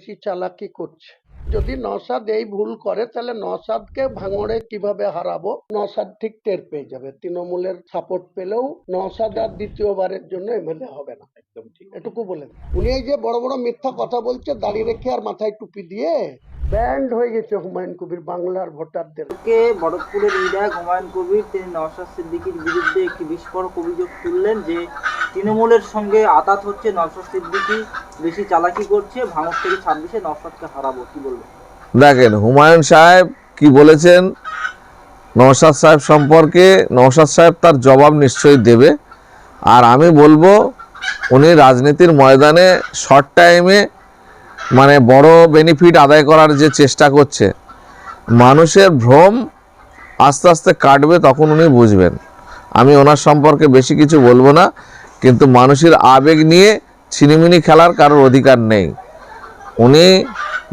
বেশি চালাকি করছে। যদি নওশাদ এই ভুল করে তাহলে নওশাদকে ভাঙড়ে কিভাবে হারাবো নওশাদ ঠিক টের পেয়ে যাবে। তৃণমূলের সাপোর্ট পেলেও নওশাদ আর দ্বিতীয়বারের জন্য এমএলএ হবে না। একদম ঠিক, এটুকু বলে দেন। উনি এই যে বড় বড় মিথ্যা কথা বলছে দাড়ি রেখে আর মাথায় টুপি দিয়ে, ব্যান্ড হয়ে গেছে হুমায়ুন কবির বাংলার ভোটারদের। বড়পুরের বিধায়ক হুমায়ুন কবির তিনি নওশাদ সিদ্দিকীর বিরুদ্ধে একটি বিস্ফোরক অভিযোগ তুললেন যে তৃণমূলের সঙ্গে আতাত হচ্ছে, নওশাদ সিদ্দিকী বেশি চালাকি করছে, ভাঙড় থেকে 26-এ নওশাদকে হারাবো। কি বলবেন? দেখেন হুমায়ুন সাহেব কি বলেছেন নওশাদ সাহেব সম্পর্কে, নওশাদ সাহেব তার জবাব নিশ্চয়ই দেবে। আর আমি বলবো উনি রাজনীতির ময়দানে শর্ট টাইমে মানে বড় বেনিফিট আদায় করার যে চেষ্টা করছে, মানুষের ভ্রম আস্তে আস্তে কাটবে, তখন উনি বুঝবেন। আমি ওনার সম্পর্কে বেশি কিছু বলবো না, কিন্তু মানুষের আবেগ নিয়ে ছিনিমিনি খেলার কারোর অধিকার নেই। উনি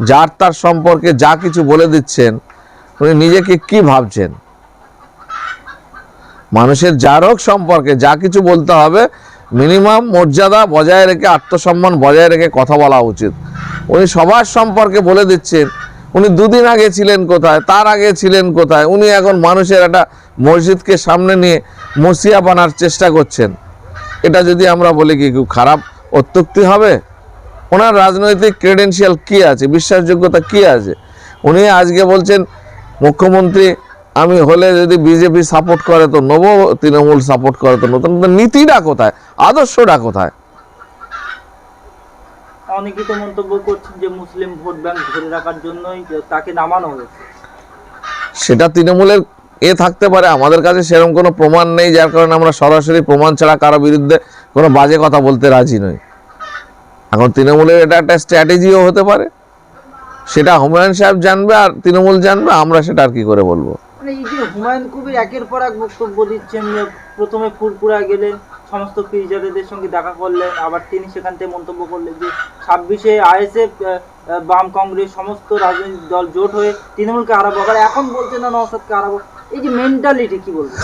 যার তার সম্পর্কে যা কিছু বলে দিচ্ছেন, উনি নিজেকে কি ভাবছেন? মানুষের যার হোক সম্পর্কে যা কিছু বলতে হবে মিনিমাম মর্যাদা বজায় রেখে, আত্মসম্মান বজায় রেখে কথা বলা উচিত। উনি সবার সম্পর্কে বলে দিচ্ছেন উনি দুদিন আগে ছিলেন কোথায়, তার আগে ছিলেন কোথায়। উনি এখন মানুষের একটা মসজিদকে সামনে নিয়ে মসিয়া বানার চেষ্টা করছেন। এটা যদি আমরা বলি কি খুব খারাপ অত্যুক্তি হবে? ওনার রাজনৈতিক ক্রেডেন্সিয়াল কী আছে, বিশ্বাসযোগ্যতা কী আছে? উনি আজকে বলছেন মুখ্যমন্ত্রী আমি হলে যদি বিজেপি সাপোর্ট করে তো নেব, তৃণমূল সাপোর্ট করে তো নতুন। নীতিটা কোথায়, আদর্শটা কোথায়? অনেকেই তো মন্তব্য করছেন যে মুসলিম ভোট ব্যাংক ধরে রাখার জন্যই তাকে নামানো হয়েছে। সেটা তৃণমূলের থাকতে পারে, আমাদের কাছে সেরকম কোনো প্রমাণ নেই, যার কারণে আমরা সরাসরি প্রমাণ ছাড়া কারো বিরুদ্ধে কোনো বাজে কথা বলতে রাজি নই। এখন তৃণমূলের এটা একটা স্ট্র্যাটেজিও হতে পারে, সেটা হুমায়ুন সাহেব জানবে আর তৃণমূল জানবে, আমরা সেটা আর কি করে বলবো। মানে এই যে হুমায়ুন কবির একের পর এক বক্তব্য দিচ্ছেন, প্রথমে ফুরপুরা গেলেন, সমস্ত পীরজাদেদের সঙ্গে দেখা করলেন, আবার তিনি সেখান থেকে মন্তব্য করলেন যে 26-এ আইএসএফ, বাম, কংগ্রেস সমস্ত রাজনৈতিক দল জোট হয়ে তৃণমূলকে হারাবো, আবার এখন বলছেন না নওশাদকে হারাবো। এই যে মেন্টালিটি, কি বলবো?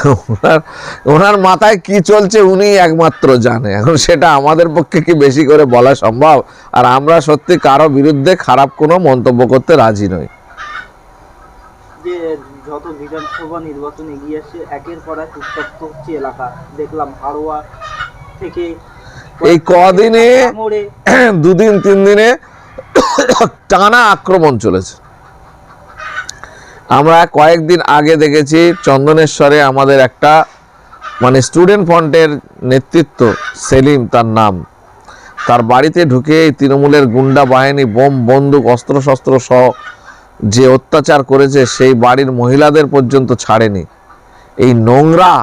ওনার মাথায় কি চলছে উনি একমাত্র জানে। এখন সেটা আমাদের পক্ষে কি বেশি করে বলা সম্ভব? আর আমরা সত্যি কারো বিরুদ্ধে খারাপ কোনো মন্তব্য করতে রাজি নই। যে যত বিধানসভা নির্বাচন এগিয়ে আসছে একের পর এক উত্তপ্ত হচ্ছে এলাকা। দেখলাম হাড়োয়া থেকে এই কদিনে দুদিন তিন দিনে টানা আক্রমণ চলেছে। আমরা কয়েকদিন আগে দেখেছি চন্দনেশ্বরে আমাদের একটা মানে স্টুডেন্ট ফ্রন্টের নেতৃত্ব সেলিম তার নাম, তার বাড়িতে ঢুকে তৃণমূলের গুন্ডা বাহিনী বোম বন্দুক অস্ত্রশস্ত্র সহ যে অত্যাচার করেছে, সেই বাড়ির মহিলাদের পর্যন্ত ছাড়েনি। এই নোংরা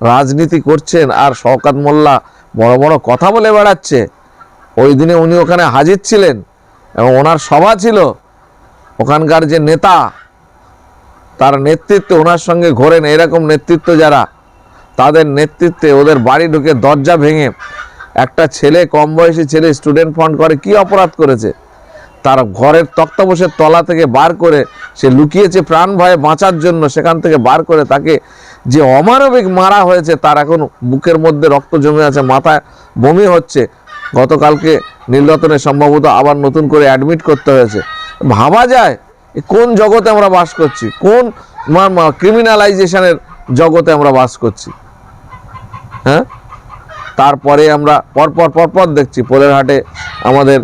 রাজনীতি করছেন আর শওকত মোল্লা বড় বড় কথা বলে বেড়াচ্ছে। ওই দিনে উনি ওখানে হাজির ছিলেন এবং ওনার সভা ছিল। ওখানকার যে নেতা তার নেতৃত্বে ওনার সঙ্গে ঘোরেন এরকম নেতৃত্ব যারা, তাদের নেতৃত্বে ওদের বাড়ি ঢুকে দরজা ভেঙে একটা ছেলে, কম বয়সী ছেলে স্টুডেন্ট ফ্রন্ট করে কি অপরাধ করেছে, তার ঘরের তক্তাপোষের তলা থেকে বার করে সে লুকিয়েছে প্রাণ ভয়ে বাঁচার জন্য, সেখান থেকে বার করে তাকে যে অমানবিক মারা হয়েছে, তার এখন বুকের মধ্যে রক্ত জমে আছে, মাথায় বমি হচ্ছে। গতকালকে নীলরতনে সম্ভবত আবার নতুন করে অ্যাডমিট করতে হয়েছে। ভাবা যায় কোন জগতে আমরা বাস করছি, কোন ক্রিমিনালাইজেশনের জগতে আমরা বাস করছি? হ্যাঁ, তারপরে আমরা পরপর দেখছি পোলেরহাটে আমাদের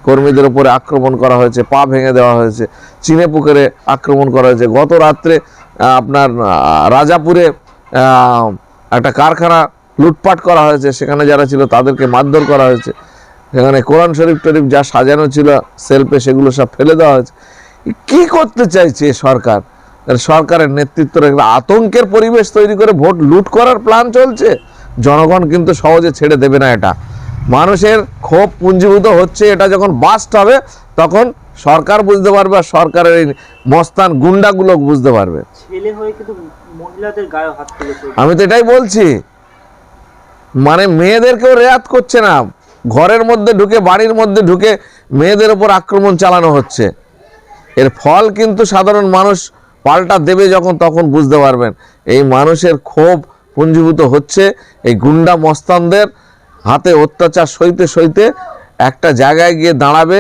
কর্মীদের উপরে আক্রমণ করা হয়েছে, পা ভেঙে দেওয়া হয়েছে, চিনেপুকুরে আক্রমণ করা হয়েছে। গত রাত্রে আপনার রাজাপুরে একটা কারখানা লুটপাট করা হয়েছে, সেখানে যারা ছিল তাদেরকে মারধর করা হয়েছে। সেখানে কোরআন শরীফ টরিফ যা সাজানো ছিল সেলফে, সেগুলো সব ফেলে দেওয়া হয়েছে। কি করতে চাইছে সরকার? সরকারের নেতৃত্বের একটা আতঙ্কের পরিবেশ তৈরি করে ভোট লুট করার প্ল্যান চলছে। জনগণ কিন্তু সহজে ছেড়ে দেবে না। এটা মানুষের ক্ষোভ পুঞ্জীভূত হচ্ছে, এটা যখন বাস্ট হবে তখন সরকার বুঝতে পারবে আর সরকারের এই মস্তান গুন্ডাগুলো বুঝতে পারবে। ছেলে হয়ে কিন্তু মহিলাদের গায়ে হাত তুলেছে। আমি তো এটাই বলছি, মানে মেয়েদেরকেও রেয়াত করছে না, ঘরের মধ্যে ঢুকে, বাড়ির মধ্যে ঢুকে মেয়েদের উপর আক্রমণ চালানো হচ্ছে। এর ফল কিন্তু সাধারণ মানুষ পাল্টা দেবে যখন, তখন বুঝতে পারবেন। এই মানুষের ক্ষোভ পুঞ্জীভূত হচ্ছে এই গুন্ডা মস্তানদের হাতে অত্যাচার সইতে সইতে একটা জায়গায় গিয়ে দাঁড়াবে।